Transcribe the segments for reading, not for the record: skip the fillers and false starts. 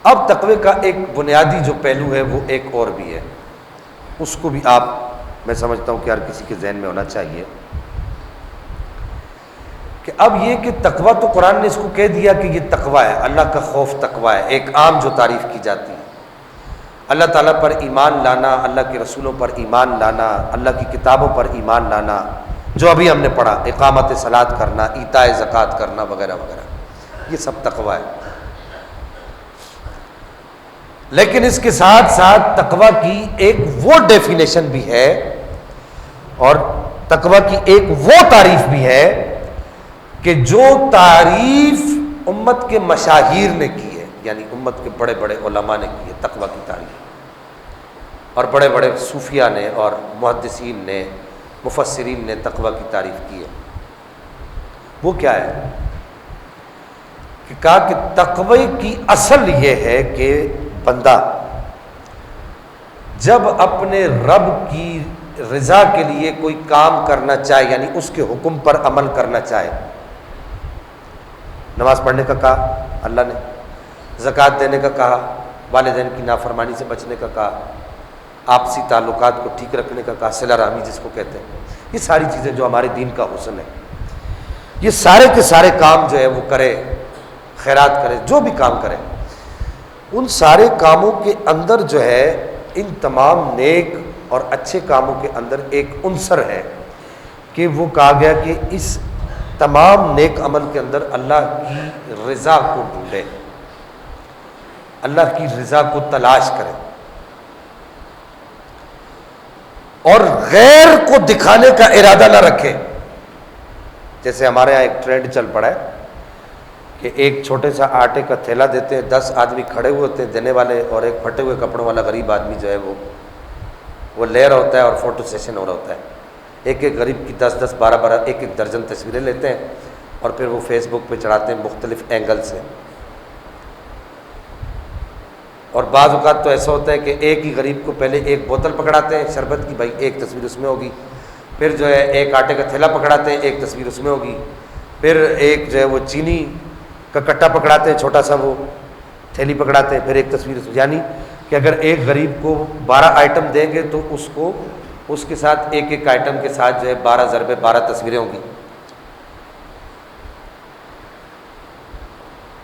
اب تقوی کا ایک بنیادی جو پہلو ہے وہ ایک اور بھی ہے، اس کو بھی آپ، میں سمجھتا ہوں کہ ہر کسی کے ذہن میں ہونا چاہیے کہ اب یہ کہ تقوی تو قرآن نے اس کو کہہ دیا کہ یہ تقوی ہے، اللہ کا خوف تقوی ہے، ایک عام جو تعریف کی جاتی ہے، اللہ تعالیٰ پر ایمان لانا، اللہ کے رسولوں پر ایمان لانا، اللہ کی کتابوں پر ایمان لانا، جو ابھی ہم نے پڑھا، اقامت صلاۃ کرنا، ایتاء زکوٰۃ کرنا وغیرہ وغیرہ، یہ سب تقوی ہے۔ لیکن اس کے ساتھ ساتھ تقوی کی ایک وہ ڈیفینیشن بھی ہے اور تقوی کی ایک وہ تعریف بھی ہے کہ جو تعریف امت کے مشاہیر نے کی ہے، یعنی امت کے بڑے بڑے علماء نے کی ہے تقوی کی تعریف، اور بڑے بڑے صوفیاء نے اور محدثین نے، مفسرین نے تقوی کی تعریف کی ہے۔ وہ کیا ہے کہ کہا کہ تقوی کی اصل یہ ہے کہ بندہ جب اپنے رب کی رضا کے لیے کوئی کام کرنا چاہے، یعنی اس کے حکم پر عمل کرنا چاہے، نماز پڑھنے کا کہا اللہ نے، زکوٰۃ دینے کا کہا، والدین کی نافرمانی سے بچنے کا کہا، آپسی تعلقات کو ٹھیک رکھنے کا کہا، صلہ رحمی جس کو کہتے ہیں، یہ ساری چیزیں جو ہمارے دین کا حسن ہے، یہ سارے کے سارے کام جو ہے وہ کرے، خیرات کرے، جو بھی کام کرے، ان سارے کاموں کے اندر جو ہے ان تمام نیک اور اچھے کاموں کے اندر ایک عنصر ہے کہ وہ کہا گیا کہ اس تمام نیک عمل کے اندر اللہ کی رضا کو ڈھونڈے، اللہ کی رضا کو تلاش کرے اور غیر کو دکھانے کا ارادہ نہ رکھے۔ جیسے ہمارے یہاں ایک ٹرینڈ چل پڑا ہے کہ ایک چھوٹے سا آٹے کا تھیلا دیتے ہیں، 10 آدمی کھڑے ہوئے ہوتے ہیں دینے والے، اور ایک پھٹے ہوئے کپڑوں والا غریب آدمی جو ہے وہ لے رہا ہوتا ہے اور فوٹو سیشن ہو رہا ہوتا ہے۔ ایک ایک غریب کی 10 12 ایک ایک درجن تصویریں لیتے ہیں اور پھر وہ فیس بک پہ چڑھاتے ہیں مختلف اینگل سے، اور بعض اوقات تو ایسا ہوتا ہے کہ ایک ہی غریب کو پہلے ایک بوتل پکڑاتے ہیں شربت کی، بھائی ایک تصویر اس میں ہوگی، پھر جو ہے ایک آٹے کا تھیلا پکڑاتے ہیں، ایک تصویر اس میں ہوگی، پھر ایک جو ہے وہ چینی کا کٹا پکڑاتے ہیں، چھوٹا سا وہ تھیلی پکڑاتے ہیں، پھر ایک تصویر اس میں، یعنی کہ اگر ایک غریب کو 12 آئٹم دیں گے تو اس کو اس کے ساتھ ایک ایک آئٹم کے ساتھ جو ہے 12 ضرب 12 تصویریں ہوں گی۔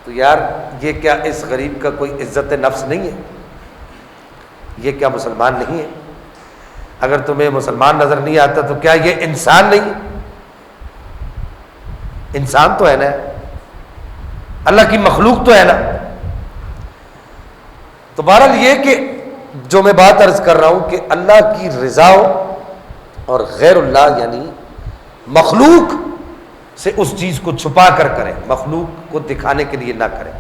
تو یار یہ کیا اس غریب کا کوئی عزت نفس نہیں ہے؟ یہ کیا مسلمان نہیں ہے؟ اگر تمہیں مسلمان نظر نہیں آتا تو کیا یہ انسان نہیں ہے؟ انسان تو ہے نا، اللہ کی مخلوق تو ہے نا۔ تو بہرحال یہ کہ جو میں بات عرض کر رہا ہوں کہ اللہ کی رضا اور غیر اللہ یعنی مخلوق سے اس چیز کو چھپا کر کرے، مخلوق کو دکھانے کے لیے نہ کرے۔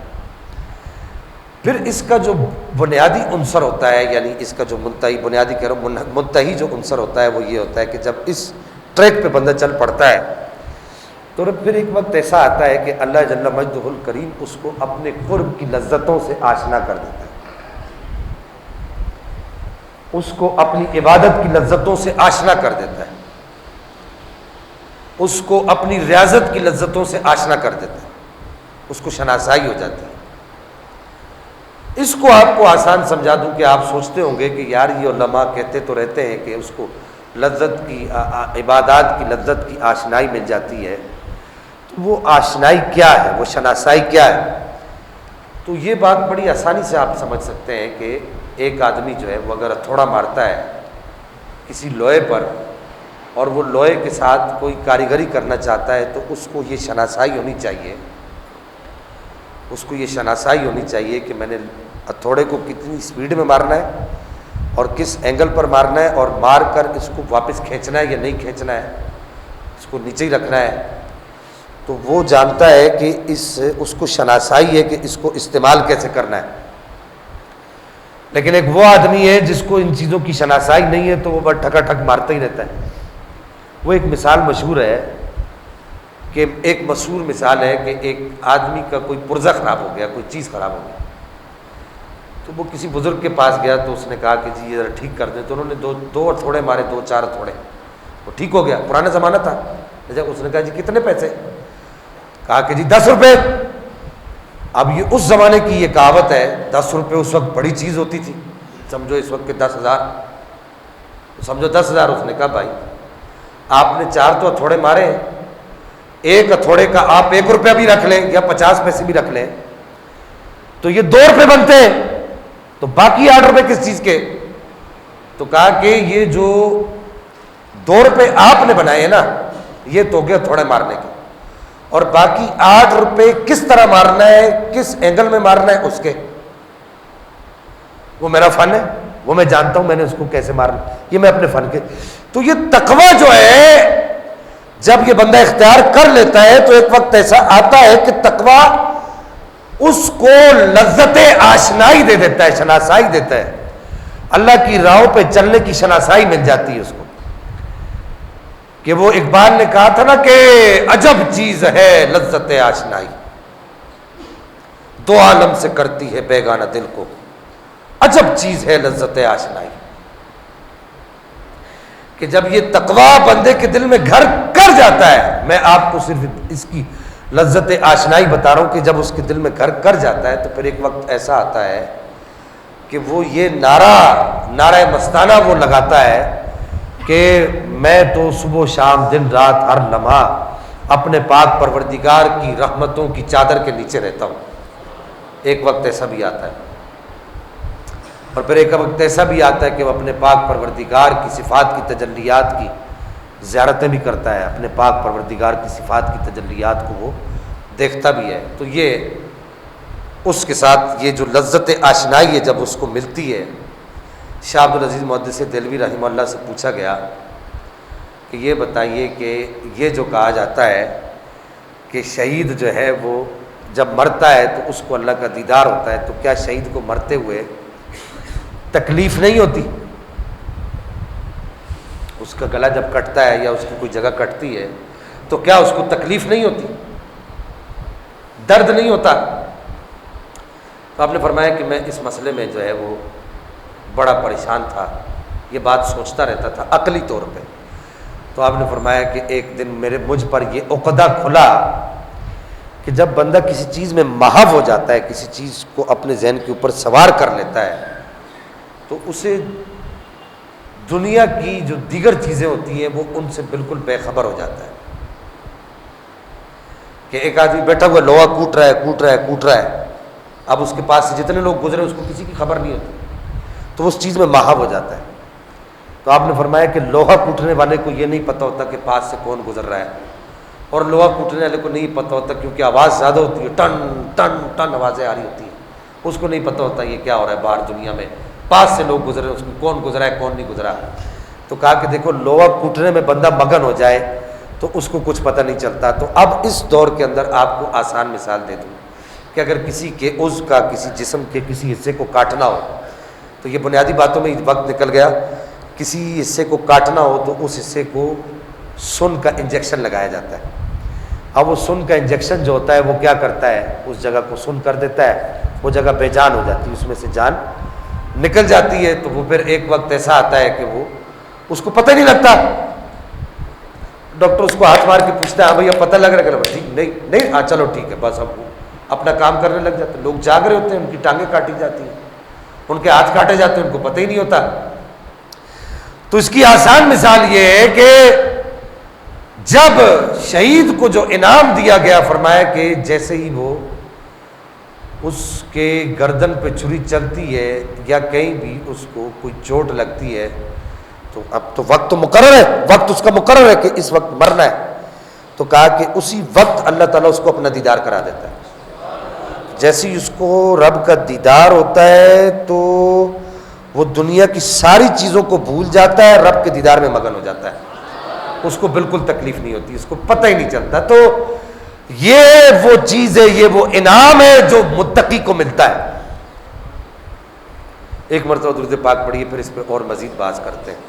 پھر اس کا جو بنیادی عنصر ہوتا ہے، یعنی اس کا جو منتہی، بنیادی کہہ رہا ہوں، منتہی جو عنصر ہوتا ہے وہ یہ ہوتا ہے کہ جب اس ٹریک پہ بندہ چل پڑتا ہے تو پھر ایک وقت ایسا آتا ہے کہ اللہ جل مجدہ الکریم اس کو اپنے قرب کی لذتوں سے آشنا کر دیتا ہے، اس کو اپنی عبادت کی لذتوں سے آشنا کر دیتا ہے، اس کو اپنی ریاضت کی لذتوں سے آشنا کر دیتا ہے، اس کو شناسائی ہو جاتی ہے۔ اس کو آپ کو آسان سمجھا دوں کہ آپ سوچتے ہوں گے کہ یار یہ علماء کہتے تو رہتے ہیں کہ اس کو لذت کی، عبادات کی لذت کی آشنائی مل جاتی ہے، تو وہ آشنائی کیا ہے، وہ شناسائی کیا ہے؟ تو یہ بات بڑی آسانی سے آپ سمجھ سکتے ہیں کہ ایک آدمی جو ہے وہ اگر ہتھوڑا مارتا ہے کسی لوہے پر اور وہ لوہے کے ساتھ کوئی کاریگری کرنا چاہتا ہے تو اس کو یہ شناسائی ہونی چاہیے، اس کو یہ شناسائی ہونی چاہیے کہ میں نے ہتھوڑے کو کتنی سپیڈ میں مارنا ہے اور کس اینگل پر مارنا ہے، اور مار کر اس کو واپس کھینچنا ہے یا نہیں کھینچنا ہے، اس کو نیچے ہی رکھنا ہے۔ تو وہ جانتا ہے کہ اس کو شناسائی ہے کہ اس کو استعمال کیسے کرنا ہے۔ لیکن ایک وہ آدمی ہے جس کو ان چیزوں کی شناسائی نہیں ہے تو وہ بس ٹھکا ٹھک مارتا ہی رہتا ہے۔ وہ ایک مثال مشہور ہے کہ ایک مشہور مثال ہے کہ ایک آدمی کا کوئی پرزہ خراب ہو گیا، کوئی چیز خراب ہو گئی، تو وہ کسی بزرگ کے پاس گیا تو اس نے کہا کہ جی یہ ذرا ٹھیک کر دیں، تو انہوں نے دو ہتھوڑے مارے، 2-4 ہتھوڑے، وہ ٹھیک ہو گیا۔ پرانا زمانہ تھا، جب اس نے کہا جی کتنے پیسے؟ کہا کہ جی 10 روپے۔ اب یہ اس زمانے کی یہ کہاوت ہے، 10 روپے اس وقت بڑی چیز ہوتی تھی، سمجھو اس وقت کے 10,000، سمجھو 10,000۔ اس نے کہا بھائی آپ نے 4 تو ہتھوڑے مارے، ایک ہتھوڑے کا آپ 1 روپیہ بھی رکھ لیں یا 50 پیسے بھی رکھ لیں تو یہ 2 روپے بنتے ہیں، تو باقی 8 روپے کس چیز کے؟ تو کہا کہ یہ جو 2 روپے آپ نے بنائے ہیں نا، یہ تو گیا تھوڑے مارنے کے، اور باقی 8 روپے کس طرح مارنا ہے، کس اینگل میں مارنا ہے اس کے، وہ میرا فن ہے، وہ میں جانتا ہوں میں نے اس کو کیسے مارنا، یہ میں اپنے فن کے۔ تو یہ تقویٰ جو ہے جب یہ بندہ اختیار کر لیتا ہے تو ایک وقت ایسا آتا ہے کہ تقویٰ اس کو لذت آشنائی دے دیتا ہے، شناسائی دیتا ہے، اللہ کی راہوں پہ چلنے کی شناسائی مل جاتی ہے اس کو، کہ وہ اقبال نے کہا تھا نا کہ عجب چیز ہے لذت آشنائی، 2 عالم سے کرتی ہے بیگانہ دل کو، عجب چیز ہے لذت آشنائی، کہ جب یہ تقویٰ بندے کے دل میں گھر کر جاتا ہے، میں آپ کو صرف اس کی لذت آشنائی بتا رہا ہوں کہ جب اس کے دل میں گھر کر جاتا ہے تو پھر ایک وقت ایسا آتا ہے کہ وہ یہ نعرہ مستانہ وہ لگاتا ہے کہ میں تو صبح و شام دن رات ہر لمحہ اپنے پاک پروردگار کی رحمتوں کی چادر کے نیچے رہتا ہوں۔ ایک وقت ایسا بھی آتا ہے، اور پھر ایک وقت ایسا بھی آتا ہے کہ وہ اپنے پاک پروردگار کی صفات کی تجلیات کی زیارتیں بھی کرتا ہے، اپنے پاک پروردگار کی صفات کی تجلیات کو وہ دیکھتا بھی ہے۔ تو یہ اس کے ساتھ یہ جو لذت آشنائی ہے جب اس کو ملتی ہے، شاہ عبدالعزیز محدث دہلوی رحمہ اللہ سے پوچھا گیا کہ یہ بتائیے کہ یہ جو کہا جاتا ہے کہ شہید جو ہے وہ جب مرتا ہے تو اس کو اللہ کا دیدار ہوتا ہے، تو کیا شہید کو مرتے ہوئے تکلیف نہیں ہوتی؟ اس کا گلا جب کٹتا ہے یا اس کی کوئی جگہ کٹتی ہے تو کیا اس کو تکلیف نہیں ہوتی، درد نہیں ہوتا؟ تو آپ نے فرمایا کہ میں اس مسئلے میں جو ہے وہ بڑا پریشان تھا، یہ بات سوچتا رہتا تھا عقلی طور پہ۔ تو آپ نے فرمایا کہ ایک دن مجھ پر یہ عقدہ کھلا کہ جب بندہ کسی چیز میں محو ہو جاتا ہے، کسی چیز کو اپنے ذہن کے اوپر سوار کر لیتا ہے، تو اسے دنیا کی جو دیگر چیزیں ہوتی ہیں وہ ان سے بالکل بے خبر ہو جاتا ہے۔ کہ ایک آدمی بیٹھا ہوا لوہا کوٹ رہا ہے، اب اس کے پاس سے جتنے لوگ گزرے اس کو کسی کی خبر نہیں ہوتی، تو اس چیز میں محو ہو جاتا ہے۔ تو آپ نے فرمایا کہ لوہا کوٹنے والے کو یہ نہیں پتہ ہوتا کہ پاس سے کون گزر رہا ہے، اور لوہا کوٹنے والے کو نہیں پتہ ہوتا کیونکہ آواز زیادہ ہوتی ہے، ٹن ٹن ٹن آوازیں آ رہی ہوتی ہیں، اس کو نہیں پتہ ہوتا یہ کیا ہو رہا ہے باہر دنیا میں، پاس سے لوگ گزرے اس کو کون گزرا ہے کون نہیں گزرا۔ تو کہا کہ دیکھو لوہا کوٹنے میں بندہ مگن ہو جائے تو اس کو کچھ پتہ نہیں چلتا۔ تو اب اس دور کے اندر آپ کو آسان مثال دے دوں کہ اگر کسی کے عضو کا، کسی جسم کے کسی حصے کو کاٹنا ہو، تو یہ بنیادی باتوں میں وقت نکل گیا، کسی حصے کو کاٹنا ہو تو اس حصے کو سن کا انجیکشن لگایا جاتا ہے۔ اب وہ سن کا انجیکشن جو ہوتا ہے وہ کیا کرتا ہے، اس جگہ کو سن کر دیتا ہے، وہ جگہ بے جان ہو جاتی ہے، اس میں سے جان نکل جاتی ہے۔ تو وہ پھر ایک وقت ایسا آتا ہے کہ وہ اس کو پتہ نہیں لگتا، ڈاکٹر اس کو ہاتھ مار کے پوچھتا ہے ہاں بھئی اب پتہ لگ رہا ہے کہ ٹھیک نہیں ہاں چلو ٹھیک ہے، بس اب وہ اپنا کام کرنے لگ جاتے ہیں۔ لوگ جاگ رہے ہوتے ہیں، ان کی ٹانگیں کاٹی جاتی ہیں، ان کے ہاتھ کاٹے جاتے ہیں، ان کو پتہ ہی نہیں ہوتا۔ تو اس کی آسان مثال یہ ہے کہ جب شہید کو جو انعام دیا گیا، فرمایا کہ جیسے ہی وہ اس کے گردن پہ چھری چلتی ہے یا کہیں بھی اس کو کوئی چوٹ لگتی ہے، تو اب تو وقت تو مقرر ہے، وقت اس کا مقرر ہے کہ اس وقت مرنا ہے، تو کہا کہ اسی وقت اللہ تعالیٰ اس کو اپنا دیدار کرا دیتا ہے۔ جیسے ہی اس کو رب کا دیدار ہوتا ہے تو وہ دنیا کی ساری چیزوں کو بھول جاتا ہے، رب کے دیدار میں مگن ہو جاتا ہے، اس کو بالکل تکلیف نہیں ہوتی، اس کو پتہ ہی نہیں چلتا۔ تو یہ وہ چیز ہے، یہ وہ انعام ہے جو متقی کو ملتا ہے۔ ایک مرتبہ درود پاک پڑھیے، پھر اس پہ اور مزید بات کرتے ہیں۔